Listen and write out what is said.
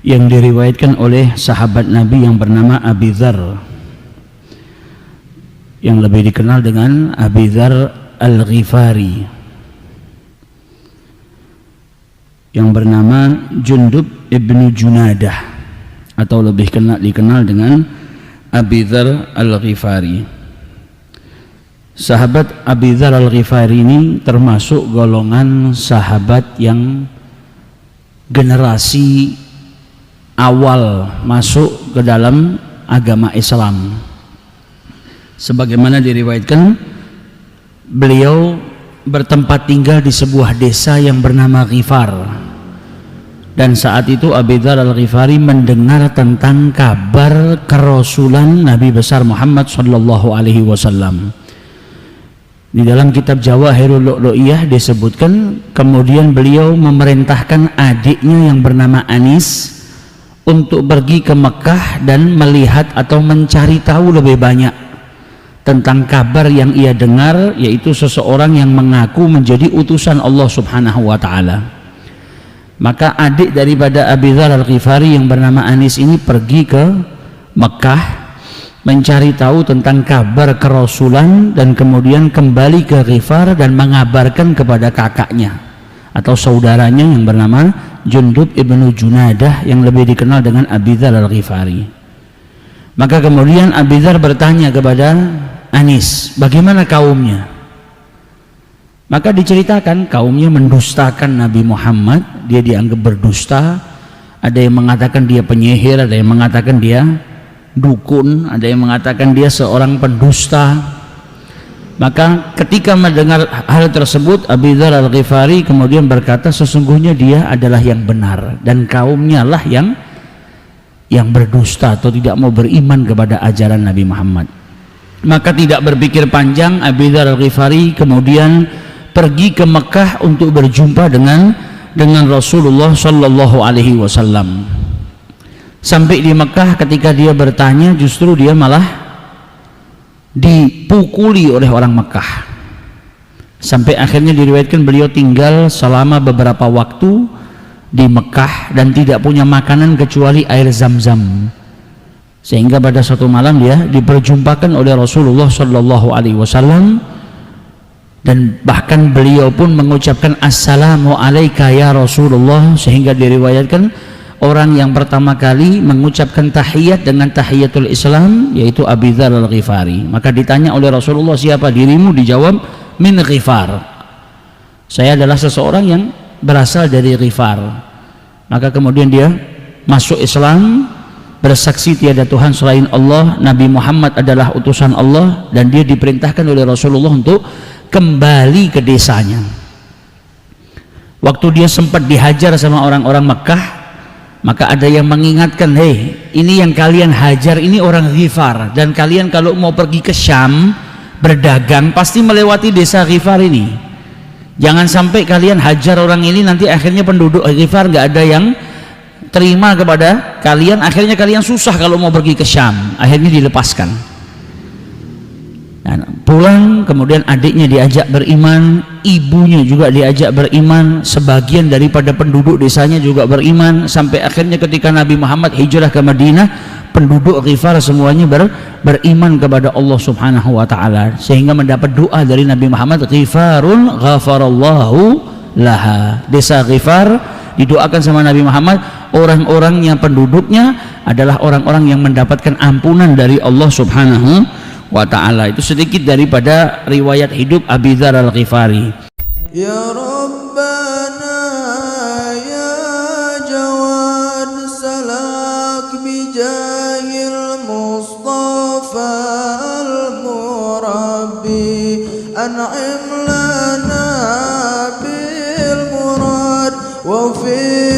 yang diriwayatkan oleh sahabat Nabi yang bernama Abi Dzar, yang lebih dikenal dengan Abi Dzar Al-Ghifari, yang bernama Jundub ibnu Junadah, atau lebih dikenal dengan Abi Dzar Al-Ghifari. Sahabat Abi Dzar Al-Ghifari ini termasuk golongan sahabat yang generasi awal masuk ke dalam agama Islam. Sebagaimana diriwayatkan, beliau bertempat tinggal di sebuah desa yang bernama Ghifar, dan saat itu Abi Dzar Al-Ghifari mendengar tentang kabar kerasulan Nabi besar Muhammad sallallahu alaihi wasallam. Di dalam kitab Jawahirul Lu'lu'iyah disebutkan, kemudian beliau memerintahkan adiknya yang bernama Anis untuk pergi ke Mekah dan melihat atau mencari tahu lebih banyak tentang kabar yang ia dengar, yaitu seseorang yang mengaku menjadi utusan Allah Subhanahu wa ta'ala. Maka adik daripada Abi Dzar Al-Ghifari yang bernama Anis ini pergi ke Mekah mencari tahu tentang kabar kerasulan, dan kemudian kembali ke Ghifar dan mengabarkan kepada kakaknya atau saudaranya yang bernama Jundub ibnu Junadah, yang lebih dikenal dengan Abi Dzar Al-Ghifari. Maka kemudian Abi Dzar bertanya kepada Anis, bagaimana kaumnya? Maka diceritakan kaumnya mendustakan Nabi Muhammad, dia dianggap berdusta. Ada yang mengatakan dia penyihir, ada yang mengatakan dia dukun, ada yang mengatakan dia seorang pendusta. Maka ketika mendengar hal tersebut, Abi Dzar Al-Ghifari kemudian berkata, sesungguhnya dia adalah yang benar dan kaumnya lah yang berdusta atau tidak mau beriman kepada ajaran Nabi Muhammad. Maka tidak berpikir panjang, Abi Dzar Al-Ghifari kemudian pergi ke Mekah untuk berjumpa dengan Rasulullah sallallahu alaihi wasallam. Sampai di Mekah, ketika dia bertanya, justru dia malah dipukuli oleh orang Mekah. Sampai akhirnya diriwayatkan beliau tinggal selama beberapa waktu di Mekah dan tidak punya makanan kecuali air Zam-Zam, sehingga pada suatu malam dia diperjumpakan oleh Rasulullah sallallahu alaihi wasallam, dan bahkan beliau pun mengucapkan assalamu alayka ya Rasulullah, sehingga diriwayatkan orang yang pertama kali mengucapkan tahiyat dengan tahiyatul Islam yaitu Abi Dzar Al-Ghifari. Maka ditanya oleh Rasulullah, siapa dirimu? Dijawab, min Ghifar, saya adalah seseorang yang berasal dari Ghifar. Maka kemudian dia masuk Islam, bersaksi tiada Tuhan selain Allah, Nabi Muhammad adalah utusan Allah, dan dia diperintahkan oleh Rasulullah untuk kembali ke desanya. Waktu dia sempat dihajar sama orang-orang Mekah, maka ada yang mengingatkan, hei, ini yang kalian hajar ini orang Ghifar, dan kalian kalau mau pergi ke Syam berdagang pasti melewati desa Ghifar ini. Jangan sampai kalian hajar orang ini, nanti akhirnya penduduk Ghifar nggak ada yang terima kepada kalian, akhirnya kalian susah kalau mau pergi ke Syam. Akhirnya dilepaskan. Nah, pulang, kemudian adiknya diajak beriman, ibunya juga diajak beriman, sebagian daripada penduduk desanya juga beriman, sampai akhirnya ketika Nabi Muhammad hijrah ke Madinah, penduduk Ghifar semuanya beriman kepada Allah Subhanahu wa ta'ala, sehingga mendapat doa dari Nabi Muhammad, Ghifarun ghafarallahu laha. Desa Ghifar didoakan sama Nabi Muhammad, orang-orang yang penduduknya adalah orang-orang yang mendapatkan ampunan dari Allah Subhanahu wa ta'ala. Itu sedikit daripada riwayat hidup Abi Dzar Al-Ghifari. Ya Rabbana ya Jawad salak bijahil Mustafa al-Murabbi an'im lana bil murad wa fi